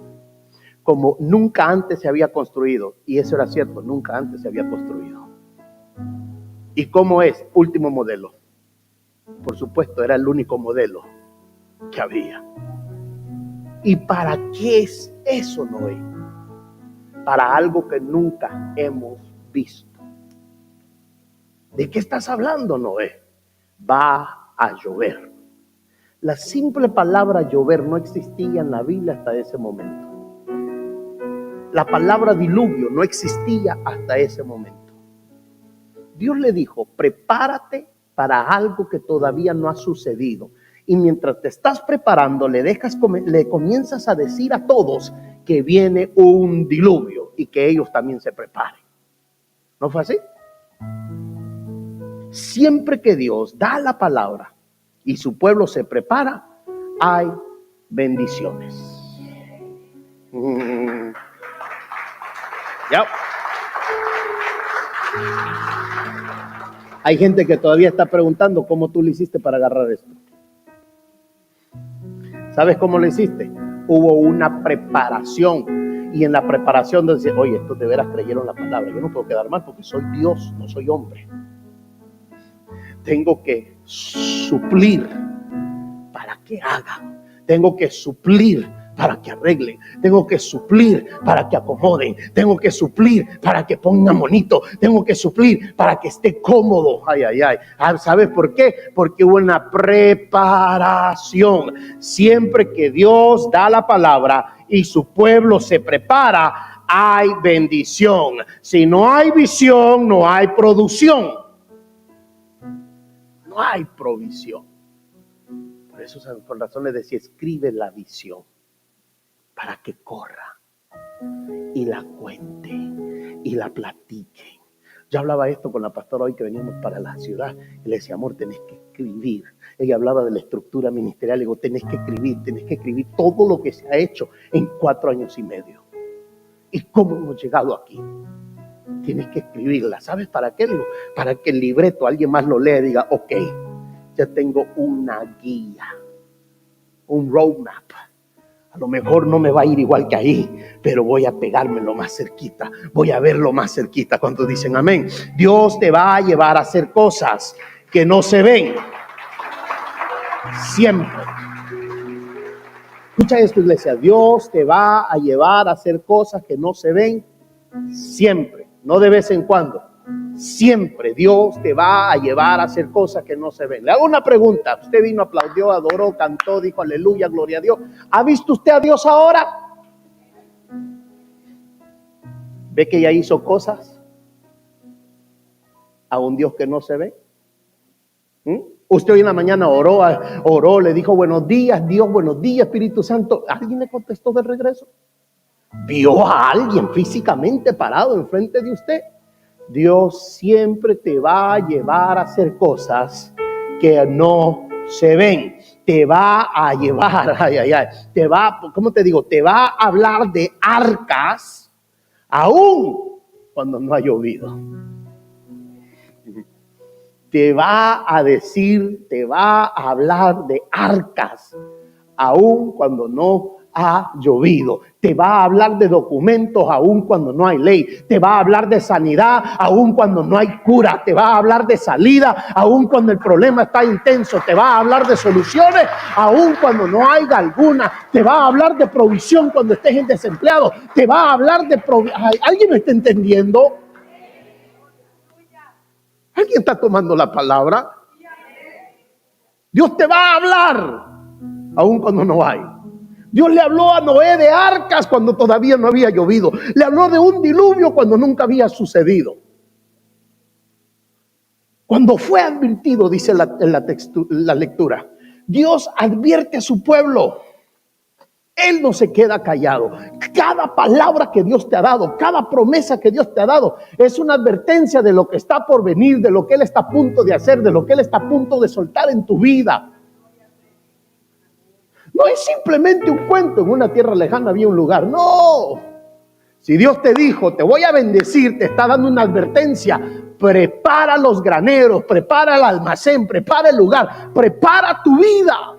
como nunca antes se había construido. Y eso era cierto, nunca antes se había construido. ¿Y cómo es? Último modelo. Por supuesto, era el único modelo que había. ¿Y para qué es eso, Noé? Para algo que nunca hemos visto. ¿De qué estás hablando, Noé? Va a llover. La simple palabra llover no existía en la Biblia hasta ese momento. La palabra diluvio no existía hasta ese momento. Dios le dijo, prepárate para algo que todavía no ha sucedido. Y mientras te estás preparando, le comienzas a decir a todos que viene un diluvio y que ellos también se preparen. ¿No fue así? Siempre que Dios da la palabra y su pueblo se prepara, hay bendiciones. Ya. Hay gente que todavía está preguntando cómo tú lo hiciste para agarrar esto. ¿Sabes cómo lo hiciste? Hubo una preparación. Y en la preparación de decir, oye, estos de veras creyeron la palabra. Yo no puedo quedar mal porque soy Dios, no soy hombre. Tengo que suplir para que hagan. Tengo que suplir para que arreglen, tengo que suplir para que acomoden, tengo que suplir para que pongan bonito, tengo que suplir para que esté cómodo. Ay, ay, ay. ¿Sabes por qué? Porque hubo una preparación. Siempre que Dios da la palabra y su pueblo se prepara, hay bendición. Si no hay visión, no hay producción. No hay provisión. Por eso, por razón les decía, escribe la visión para que corra y la cuente y la platique. Yo hablaba esto con la pastora hoy que veníamos para la ciudad y le decía, amor, tenés que escribir. Ella hablaba de la estructura ministerial. Le digo, tenés que escribir todo lo que se ha hecho en 4 años y medio. ¿Y cómo hemos llegado aquí? Tienes que escribirla. ¿Sabes para qué? Le digo, para que el libreto alguien más lo lea y diga, ok, ya tengo una guía, un roadmap. A lo mejor no me va a ir igual que ahí, pero voy a pegármelo más cerquita, voy a verlo más cerquita. Cuando dicen amén, Dios te va a llevar a hacer cosas que no se ven. Siempre. Escucha esto, iglesia, Dios te va a llevar a hacer cosas que no se ven siempre, no de vez en cuando. Siempre Dios te va a llevar a hacer cosas que no se ven. Le hago una pregunta. Usted vino, aplaudió, adoró, cantó, dijo aleluya, gloria a Dios. ¿Ha visto usted a Dios ahora? ¿Ve que ya hizo cosas a un Dios que no se ve? Usted hoy en la mañana oró, le dijo buenos días Dios, buenos días Espíritu Santo. ¿Alguien le contestó de regreso? ¿Vio a alguien físicamente parado enfrente de usted? Dios siempre te va a llevar a hacer cosas que no se ven. Te va a llevar, te va, ¿cómo te digo? Te va a hablar de arcas aún cuando no ha llovido. Te va a decir, te va a hablar de arcas aún cuando no ha llovido. Te va a hablar de documentos aún cuando no hay ley. Te va a hablar de sanidad aún cuando no hay cura. Te va a hablar de salida aún cuando el problema está intenso. Te va a hablar de soluciones aún cuando no haya alguna. Te va a hablar de provisión cuando estés en desempleado. Te va a hablar de ¿alguien me está entendiendo? ¿Alguien está tomando la palabra? Dios te va a hablar aún cuando no hay. Dios le habló a Noé de arcas cuando todavía no había llovido. Le habló de un diluvio cuando nunca había sucedido. Cuando fue advertido, dice la lectura, Dios advierte a su pueblo. Él no se queda callado. Cada palabra que Dios te ha dado, cada promesa que Dios te ha dado, es una advertencia de lo que está por venir, de lo que Él está a punto de hacer, de lo que Él está a punto de soltar en tu vida. No es simplemente un cuento. En una tierra lejana había un lugar. No. Si Dios te dijo, te voy a bendecir, te está dando una advertencia. Prepara los graneros, prepara el almacén, prepara el lugar, prepara tu vida.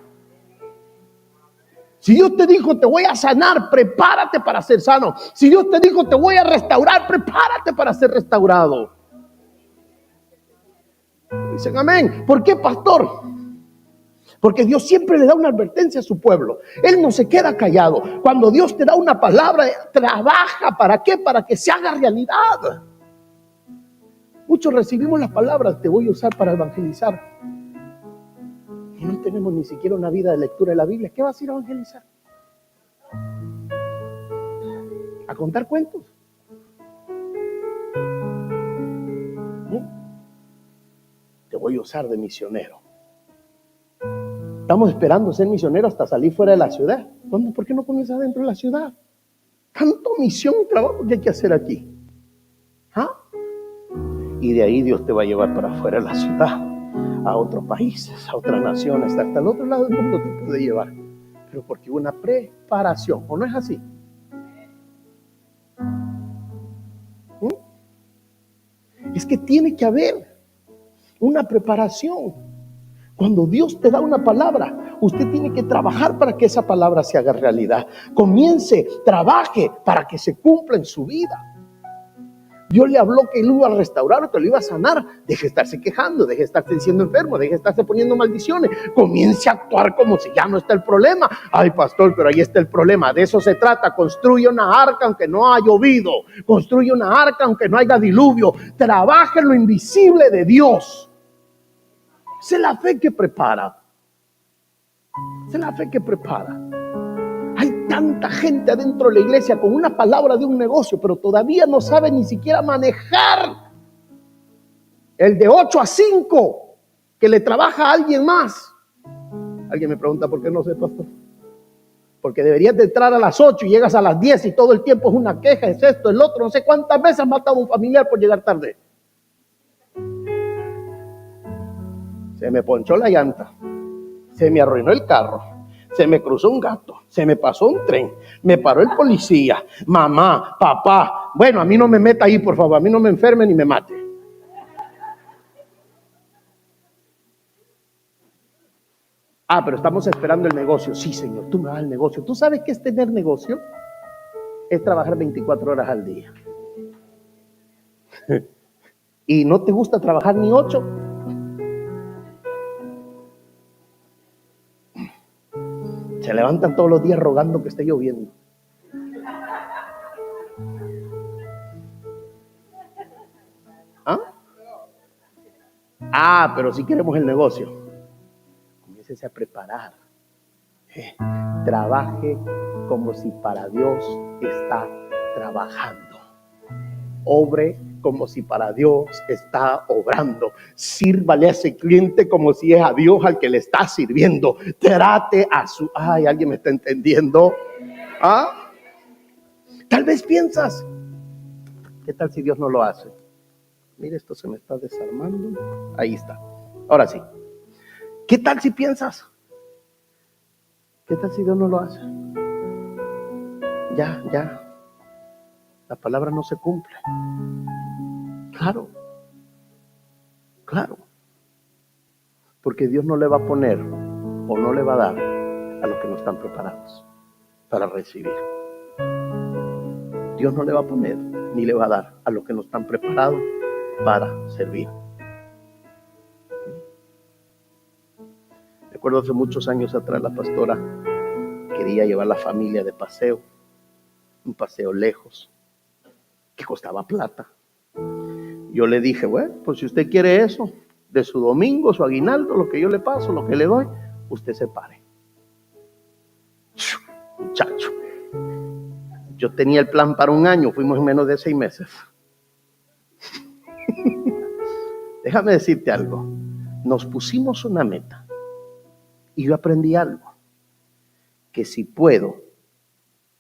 Si Dios te dijo, te voy a sanar, prepárate para ser sano. Si Dios te dijo, te voy a restaurar, prepárate para ser restaurado. Dicen amén. ¿Por qué, pastor? Porque Dios siempre le da una advertencia a su pueblo. Él no se queda callado. Cuando Dios te da una palabra, trabaja. ¿Para qué? Para que se haga realidad. Muchos recibimos las palabras, te voy a usar para evangelizar. Y no tenemos ni siquiera una vida de lectura de la Biblia. ¿Qué vas a ir a evangelizar? ¿A contar cuentos? ¿No? Te voy a usar de misionero. Estamos esperando ser misioneros hasta salir fuera de la ciudad. ¿Dónde? ¿Por qué no comienzas dentro de la ciudad? Tanto misión y trabajo que hay que hacer aquí. ¿Ah? Y de ahí Dios te va a llevar para afuera de la ciudad, a otros países, a otras naciones, hasta el otro lado del mundo te puede llevar. Pero porque hubo una preparación, ¿o no es así? Es que tiene que haber una preparación. Cuando Dios te da una palabra, usted tiene que trabajar para que esa palabra se haga realidad. Comience, trabaje para que se cumpla en su vida. Dios le habló que lo iba a restaurar, que lo iba a sanar. Deje de estarse quejando, deje de estarse diciendo enfermo, deje de estarse poniendo maldiciones. Comience a actuar como si ya no está el problema. Ay, pastor, pero ahí está el problema. De eso se trata. Construye una arca aunque no haya llovido. Construye una arca aunque no haya diluvio. Trabaja en lo invisible de Dios. Esa es la fe que prepara. Esa es la fe que prepara. Hay tanta gente adentro de la iglesia con una palabra de un negocio, pero todavía no sabe ni siquiera manejar el de 8 a 5 que le trabaja a alguien más. Alguien me pregunta, ¿por qué no sé, pastor? Porque deberías de entrar a las 8 y llegas a las 10 y todo el tiempo es una queja, es esto, el otro. No sé cuántas veces has matado a un familiar por llegar tarde. Se me ponchó la llanta, se me arruinó el carro, se me cruzó un gato, se me pasó un tren, me paró el policía, mamá, papá. Bueno, a mí no me meta ahí, por favor, a mí no me enferme ni me mate. Ah, pero estamos esperando el negocio. Sí, Señor, tú me das el negocio. ¿Tú sabes qué es tener negocio? Es trabajar 24 horas al día. ¿Y no te gusta trabajar ni 8? Se levantan todos los días rogando que esté lloviendo. ¿Ah? Pero si queremos el negocio, comiéncese a preparar. Trabaje como si para Dios está trabajando. Obre como si para Dios está obrando. Sírvale a ese cliente como si es a Dios al que le está sirviendo. Trate a su... Ay, ¿alguien me está entendiendo? ¿Ah? Tal vez piensas, ¿qué tal si Dios no lo hace? Mire, esto se me está desarmando. Ahí está. Ahora sí. ¿Qué tal si piensas? ¿Qué tal si Dios no lo hace? Ya. La palabra no se cumple. Claro. Porque Dios no le va a poner o no le va a dar a los que no están preparados para recibir. Dios no le va a poner ni le va a dar a los que no están preparados para servir. Recuerdo hace muchos años atrás la pastora quería llevar a la familia de paseo, un paseo lejos, que costaba plata. Yo le dije, bueno, pues si usted quiere eso, de su domingo, su aguinaldo, lo que yo le paso, lo que le doy, usted se pare. Muchacho, yo tenía el plan para un año, fuimos en menos de 6 meses. Déjame decirte algo, nos pusimos una meta y yo aprendí algo, que si puedo,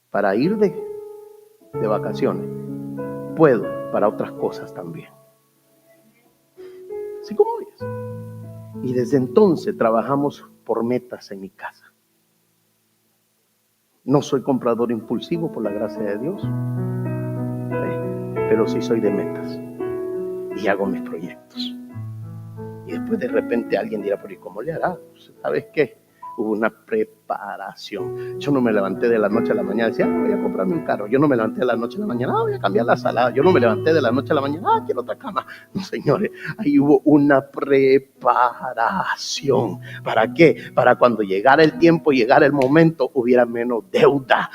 para ir de vacaciones, puedo para otras cosas también. ¿Sí como oyes? Y desde entonces trabajamos por metas en mi casa. No soy comprador impulsivo por la gracia de Dios, pero sí soy de metas y hago mis proyectos. Y después de repente alguien dirá, pero ¿y cómo le hará? ¿Sabes qué? Hubo una preparación. Yo no me levanté de la noche a la mañana y decía, voy a comprarme un carro. Yo no me levanté de la noche a la mañana, voy a cambiar la sala. Yo no me levanté de la noche a la mañana, quiero otra cama. No, señores, ahí hubo una preparación. ¿Para qué? Para cuando llegara el tiempo, llegara el momento, hubiera menos deuda.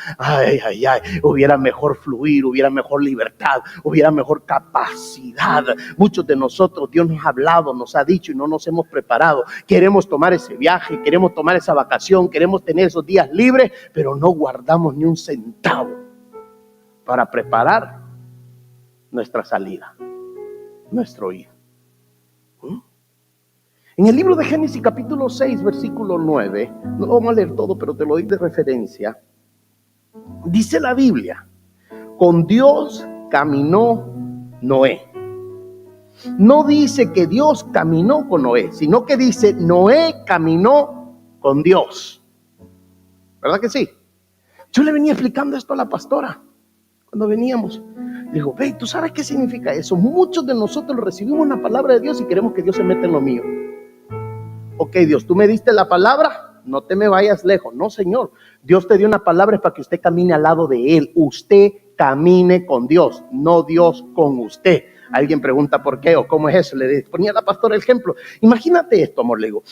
Hubiera mejor fluir, hubiera mejor libertad, hubiera mejor capacidad. Muchos de nosotros, Dios nos ha hablado, nos ha dicho y no nos hemos preparado. Queremos tomar ese viaje, queremos tomar esa vacación, queremos tener esos días libres, pero no guardamos ni un centavo para preparar nuestra salida, nuestro ir. En el libro de Génesis capítulo 6 versículo 9, no lo vamos a leer todo, pero te lo doy de referencia. Dice la Biblia, con Dios caminó Noé. No dice que Dios caminó con Noé, sino que dice Noé caminó con Dios. ¿Verdad que sí? Yo le venía explicando esto a la pastora cuando veníamos. Le digo, ve, ¿tú sabes qué significa eso? Muchos de nosotros recibimos una palabra de Dios y queremos que Dios se meta en lo mío. Ok, Dios, tú me diste la palabra, no te me vayas lejos. No, Señor, Dios te dio una palabra para que usted camine al lado de Él. Usted camine con Dios, no Dios con usted. Alguien pregunta por qué o cómo es eso. Le ponía a la pastora el ejemplo. Imagínate esto, amor, le digo.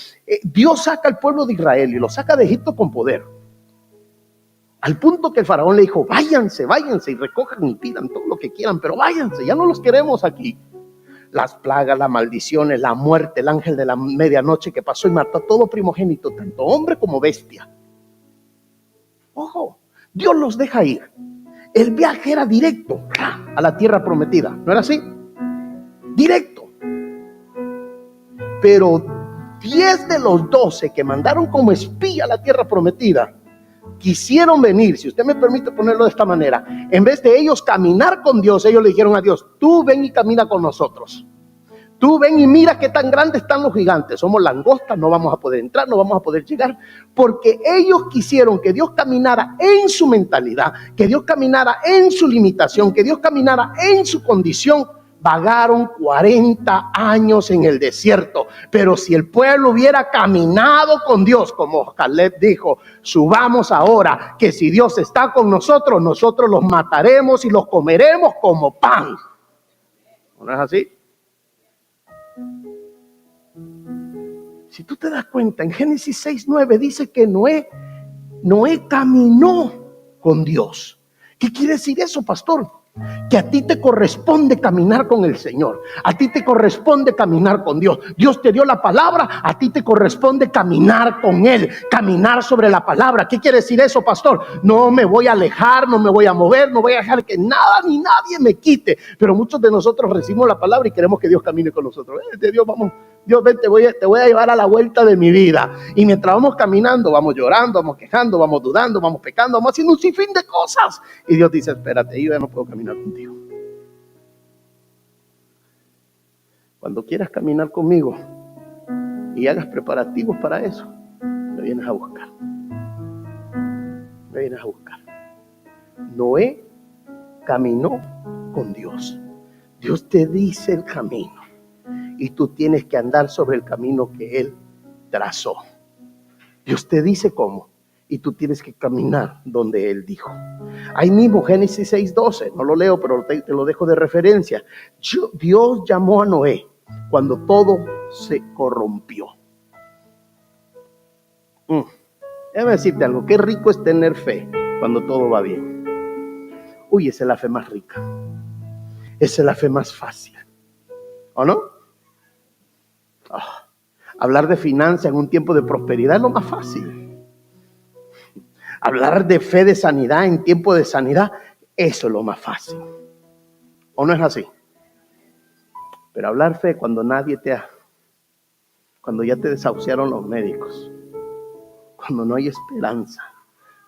Dios saca al pueblo de Israel y lo saca de Egipto con poder. Al punto que el faraón le dijo, váyanse, váyanse y recojan y pidan todo lo que quieran, pero váyanse, ya no los queremos aquí. Las plagas, las maldiciones, la muerte, el ángel de la medianoche que pasó y mató a todo primogénito, tanto hombre como bestia. Ojo, Dios los deja ir. El viaje era directo a la tierra prometida, ¿no era así? Directo. Pero 10 de los 12 que mandaron como espía a la tierra prometida quisieron venir. Si usted me permite ponerlo de esta manera, en vez de ellos caminar con Dios, ellos le dijeron a Dios, tú ven y camina con nosotros. Tú ven y mira qué tan grandes están los gigantes. Somos langostas, no vamos a poder entrar, no vamos a poder llegar. Porque ellos quisieron que Dios caminara en su mentalidad, que Dios caminara en su limitación, que Dios caminara en su condición. Vagaron 40 años en el desierto. Pero si el pueblo hubiera caminado con Dios, como Caleb dijo, subamos ahora, que si Dios está con nosotros, nosotros los mataremos y los comeremos como pan. ¿No es así? Si tú te das cuenta, en Génesis 6:9 dice que Noé caminó con Dios. ¿Qué quiere decir eso, pastor? Que a ti te corresponde caminar con el Señor. A ti te corresponde caminar con Dios. Dios te dio la palabra, a ti te corresponde caminar con Él, caminar sobre la palabra. ¿Qué quiere decir eso, pastor? No me voy a alejar, no me voy a mover, no voy a dejar que nada ni nadie me quite. Pero muchos de nosotros recibimos la palabra y queremos que Dios camine con nosotros. Dios, vamos. Dios, ven, te voy a llevar a la vuelta de mi vida. Y mientras vamos caminando, vamos llorando, vamos quejando, vamos dudando, vamos pecando, vamos haciendo un sinfín de cosas. Y Dios dice, espérate, yo ya no puedo caminar contigo. Cuando quieras caminar conmigo y hagas preparativos para eso, me vienes a buscar. Me vienes a buscar. Noé caminó con Dios. Dios te dice el camino. Y tú tienes que andar sobre el camino que Él trazó. Dios te dice cómo. Y tú tienes que caminar donde Él dijo. Ahí mismo, Génesis 6:12. No lo leo, pero te lo dejo de referencia. Dios llamó a Noé cuando todo se corrompió. Déjame decirte algo. Qué rico es tener fe cuando todo va bien. Uy, esa es la fe más rica. Esa es la fe más fácil. ¿O no? Hablar de finanzas en un tiempo de prosperidad es lo más fácil. Hablar de fe de sanidad en tiempo de sanidad, eso es lo más fácil. ¿O no es así? Pero hablar fe cuando cuando ya te desahuciaron los médicos, cuando no hay esperanza,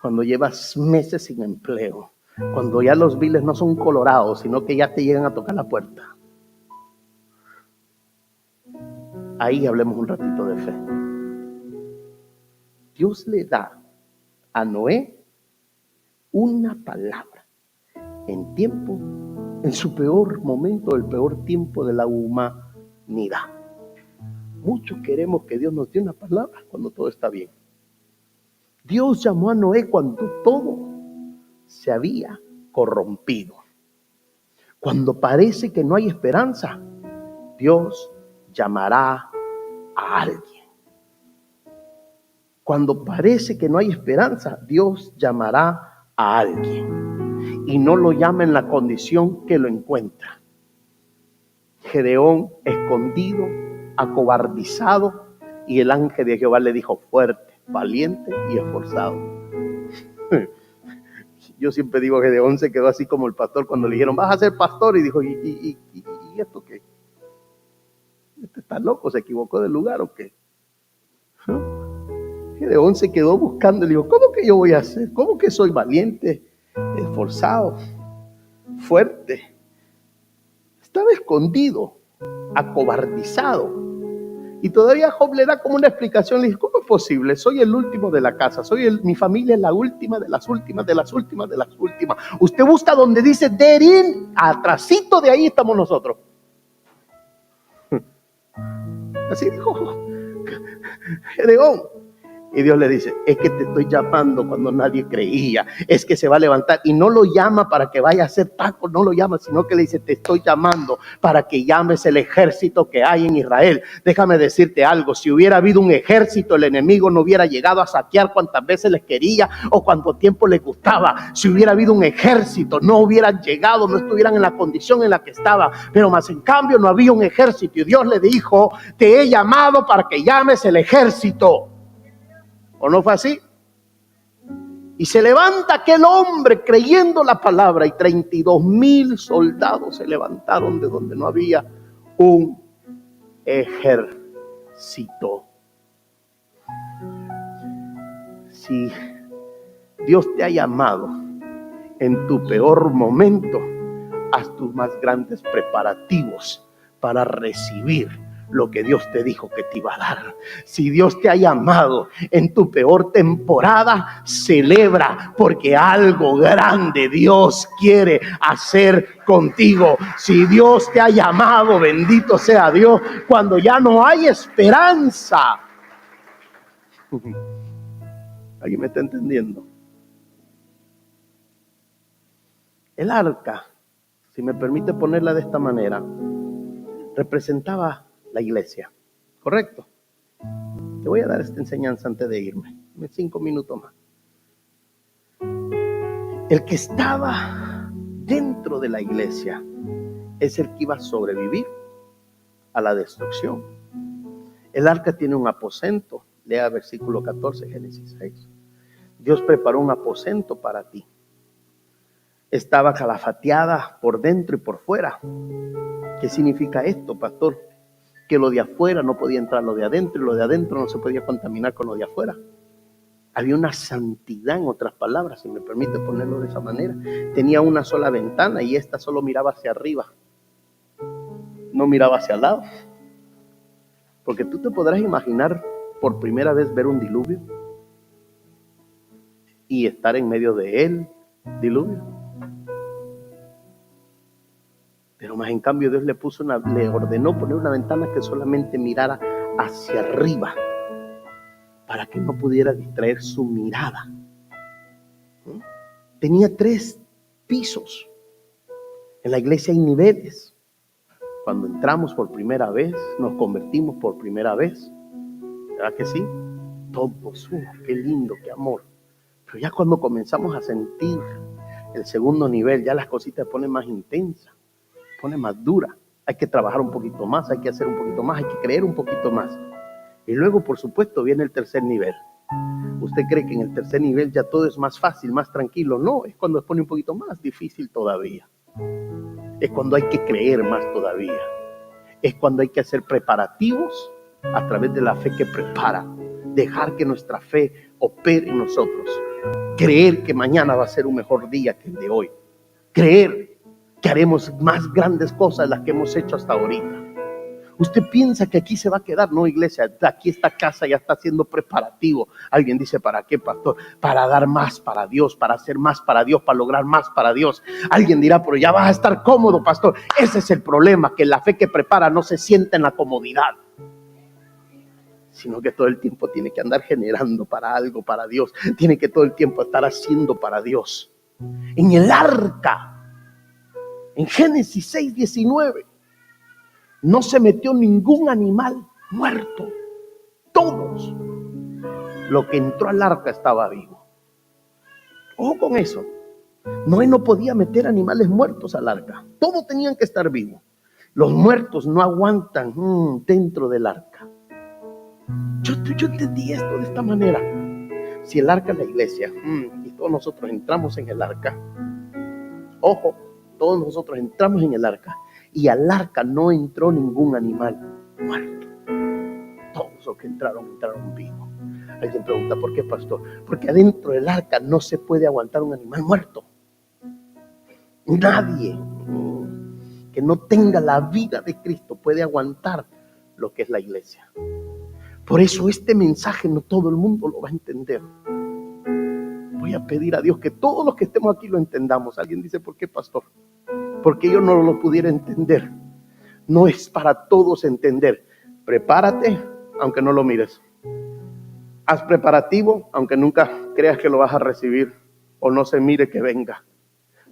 cuando llevas meses sin empleo, cuando ya los biles no son colorados, sino que ya te llegan a tocar la puerta. Ahí hablemos un ratito de fe. Dios le da a Noé una palabra en su peor momento, el peor tiempo de la humanidad. Muchos queremos que Dios nos dé una palabra cuando todo está bien. Dios llamó a Noé cuando todo se había corrompido. Cuando parece que no hay esperanza, Dios llamará a alguien. Cuando parece que no hay esperanza, Dios llamará a alguien. Y no lo llama en la condición que lo encuentra. Gedeón escondido, acobardizado, y el ángel de Jehová le dijo fuerte, valiente y esforzado. Yo siempre digo que Gedeón se quedó así como el pastor cuando le dijeron vas a ser pastor, y dijo ¿y esto qué? ¿Este está loco? ¿Se equivocó del lugar o qué? Gedeón se quedó buscando y le dijo, ¿cómo que yo voy a hacer? ¿Cómo que soy valiente, esforzado, fuerte? Estaba escondido, acobardizado. Y todavía Job le da como una explicación. Le dice, ¿cómo es posible? Soy el último de la casa. Mi familia es la última de las últimas, de las últimas, de las últimas. Usted busca donde dice Derin, atrasito de ahí estamos nosotros. Así dijo Gedeón. Y Dios le dice, es que te estoy llamando cuando nadie creía, es que se va a levantar. Y no lo llama para que vaya a hacer tacos, no lo llama, sino que le dice, te estoy llamando para que llames el ejército que hay en Israel. Déjame decirte algo, si hubiera habido un ejército, el enemigo no hubiera llegado a saquear cuantas veces les quería o cuánto tiempo les gustaba. Si hubiera habido un ejército, no hubieran llegado, no estuvieran en la condición en la que estaban. Pero más en cambio no había un ejército y Dios le dijo, te he llamado para que llames el ejército. ¿O no fue así? Y se levanta aquel hombre creyendo la palabra y 32,000 soldados se levantaron de donde no había un ejército. Si Dios te ha llamado en tu peor momento, haz tus más grandes preparativos para recibir lo que Dios te dijo que te iba a dar. Si Dios te ha llamado en tu peor temporada, celebra, porque algo grande Dios quiere hacer contigo. Si Dios te ha llamado, bendito sea Dios, cuando ya no hay esperanza. ¿Alguien me está entendiendo? El arca, si me permite ponerla de esta manera, representaba la iglesia, ¿correcto? Te voy a dar esta enseñanza antes de irme, 5 minutos más. El que estaba dentro de la iglesia es el que iba a sobrevivir a la destrucción. El arca tiene un aposento, lea versículo 14, Génesis 6. Dios preparó un aposento para ti. Estaba calafateada por dentro y por fuera. ¿Qué significa esto, pastor? Que lo de afuera no podía entrar lo de adentro y lo de adentro no se podía contaminar con lo de afuera. Había una santidad, en otras palabras, si me permite ponerlo de esa manera. Tenía una sola ventana y esta solo miraba hacia arriba, no miraba hacia el lado. Porque tú te podrás imaginar por primera vez ver un diluvio y estar en medio de él, diluvio. Pero más en cambio Dios le ordenó poner una ventana que solamente mirara hacia arriba, para que no pudiera distraer su mirada. Tenía 3 pisos. En la iglesia hay niveles. Cuando entramos por primera vez, nos convertimos por primera vez, ¿verdad que sí? Todos, qué lindo, qué amor. Pero ya cuando comenzamos a sentir el segundo nivel, ya las cositas se ponen más intensas, pone más dura. Hay que trabajar un poquito más, hay que hacer un poquito más, hay que creer un poquito más. Y luego, por supuesto, viene el tercer nivel. ¿Usted cree que en el tercer nivel ya todo es más fácil, más tranquilo? No, es cuando se pone un poquito más difícil todavía. Es cuando hay que creer más todavía. Es cuando hay que hacer preparativos a través de la fe que prepara. Dejar que nuestra fe opere en nosotros. Creer que mañana va a ser un mejor día que el de hoy. Creer que haremos más grandes cosas de las que hemos hecho hasta ahorita. Usted piensa que aquí se va a quedar. No, iglesia, aquí esta casa ya está siendo preparativo. Alguien dice, ¿para qué, pastor? Para dar más para Dios, para hacer más para Dios, para lograr más para Dios. Alguien dirá, pero ya vas a estar cómodo, pastor. Ese es el problema, que la fe que prepara no se sienta en la comodidad, sino que todo el tiempo tiene que andar generando para algo, para Dios. Tiene que todo el tiempo estar haciendo para Dios. En el arca, en Génesis 6:19, no se metió ningún animal muerto. Todos. Lo que entró al arca estaba vivo. Ojo con eso. Noé no podía meter animales muertos al arca. Todos tenían que estar vivos. Los muertos no aguantan dentro del arca. Yo entendí esto de esta manera. Si el arca es la iglesia y todos nosotros entramos en el arca, ojo, todos nosotros entramos en el arca y al arca no entró ningún animal muerto. Todos los que entraron vivos. Alguien pregunta, ¿por qué, pastor? Porque adentro del arca no se puede aguantar un animal muerto. Nadie que no tenga la vida de Cristo puede aguantar lo que es la iglesia. Por eso este mensaje no todo el mundo lo va a entender. Voy a pedir a Dios que todos los que estemos aquí lo entendamos. Alguien dice, ¿por qué, pastor? Porque yo no lo pudiera entender. No es para todos entender. Prepárate, aunque no lo mires. Haz preparativo, aunque nunca creas que lo vas a recibir o no se mire que venga.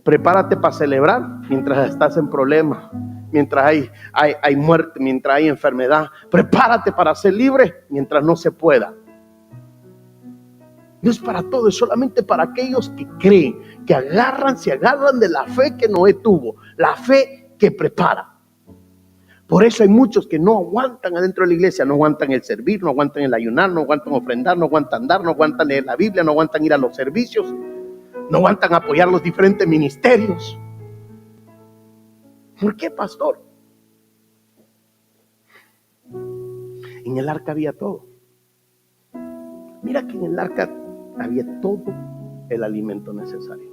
Prepárate para celebrar mientras estás en problemas, mientras hay muerte, mientras hay enfermedad. Prepárate para ser libre mientras no se pueda. No es para todo, es solamente para aquellos que creen, que se agarran de la fe que Noé tuvo, la fe que prepara. Por eso hay muchos que no aguantan adentro de la iglesia, no aguantan el servir, no aguantan el ayunar, no aguantan ofrendar, no aguantan dar, no aguantan leer la Biblia, no aguantan ir a los servicios, no aguantan apoyar los diferentes ministerios. ¿Por qué, pastor? En el arca había todo. Mira que en el arca había todo el alimento necesario.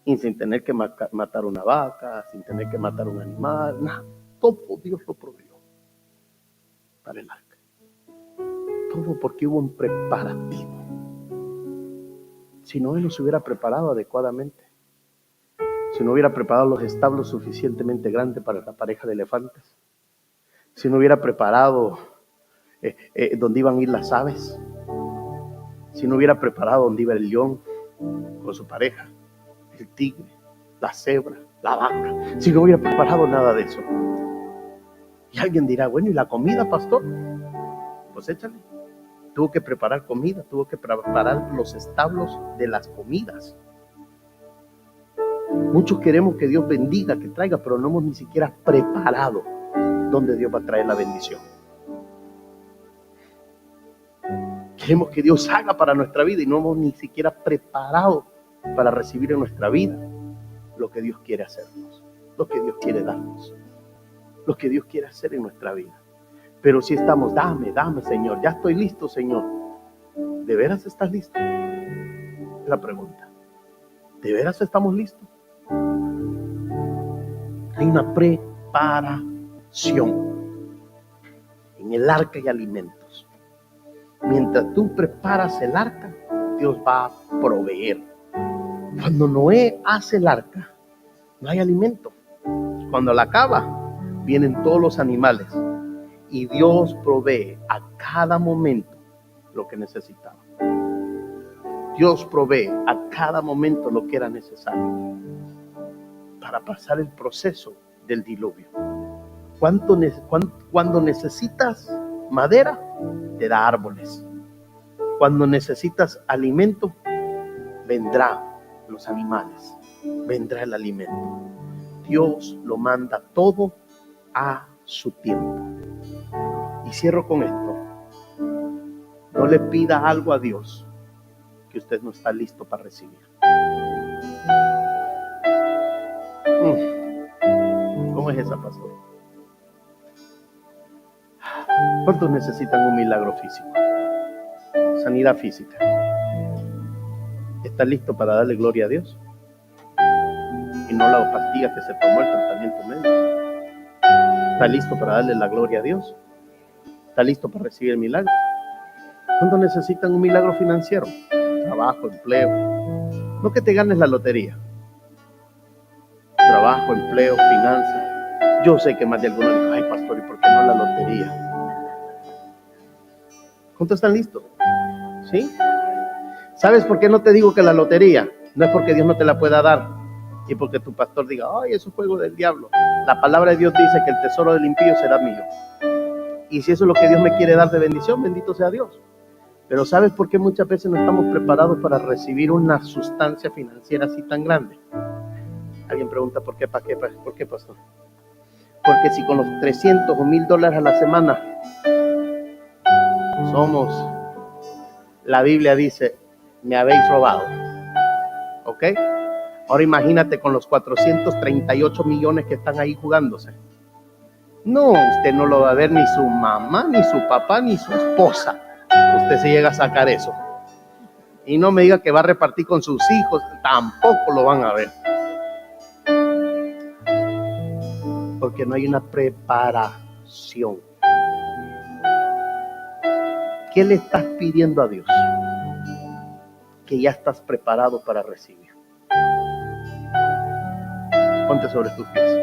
Y sin tener que matar una vaca, sin tener que matar un animal, nada. Todo Dios lo proveyó para el arca. Todo porque hubo un preparativo. Si Noé no se hubiera preparado adecuadamente, si no hubiera preparado los establos suficientemente grandes para la pareja de elefantes, si no hubiera preparado donde iban a ir las aves, si no hubiera preparado donde iba el león con su pareja, el tigre, la cebra, la vaca, si no hubiera preparado nada de eso. Y alguien dirá, bueno, ¿y la comida, pastor? Pues échale. Tuvo que preparar comida, tuvo que preparar los establos de las comidas. Muchos queremos que Dios bendiga, que traiga, pero no hemos ni siquiera preparado donde Dios va a traer la bendición. Queremos que Dios haga para nuestra vida y no hemos ni siquiera preparado para recibir en nuestra vida lo que Dios quiere hacernos, lo que Dios quiere darnos, lo que Dios quiere hacer en nuestra vida. Pero si estamos, dame, Señor, ya estoy listo, Señor. ¿De veras estás listo? Es la pregunta. ¿De veras estamos listos? Hay una preparación. En el arca hay alimentos. Mientras tú preparas el arca, Dios va a proveer. Cuando Noé hace el arca, no hay alimento. Cuando la acaba, vienen todos los animales. Y Dios provee a cada momento lo que necesitaba. Dios provee a cada momento lo que era necesario para pasar el proceso del diluvio. Cuando necesitas madera, te da árboles. Cuando necesitas alimento, vendrán los animales, vendrá el alimento. Dios lo manda todo a su tiempo. Y cierro con esto. No le pida algo a Dios que usted no está listo para recibir. ¿Cómo es esa, pastor? ¿Cuántos necesitan un milagro físico? Sanidad física. ¿Está listo para darle gloria a Dios? Y no la pastilla que se tomó el tratamiento médico. ¿Está listo para darle la gloria a Dios? ¿Está listo para recibir el milagro? ¿Cuántos necesitan un milagro financiero? Trabajo, empleo. No que te ganes la lotería. Trabajo, empleo, finanzas. Yo sé que más de algunos dicen, ay, pastor, ¿y por qué no la lotería? ¿Cuántos están listos? ¿Sí? ¿Sabes por qué no te digo que la lotería? No es porque Dios no te la pueda dar y porque tu pastor diga, ay, es un juego del diablo. La palabra de Dios dice que el tesoro del impío será mío. Y si eso es lo que Dios me quiere dar de bendición, bendito sea Dios. Pero ¿sabes por qué muchas veces no estamos preparados para recibir una sustancia financiera así tan grande? Alguien pregunta, ¿por qué? ¿Para qué? ¿Por qué, pastor? Porque si con los 300 o $1,000 a la semana somos, la Biblia dice, me habéis robado. ¿Ok? Ahora imagínate con los 438 millones que están ahí jugándose. No, usted no lo va a ver ni su mamá, ni su papá, ni su esposa. Usted se llega a sacar eso. Y no me diga que va a repartir con sus hijos, tampoco lo van a ver. Porque no hay una preparación. ¿Qué le estás pidiendo a Dios? Que ya estás preparado para recibir. Ponte sobre tus pies.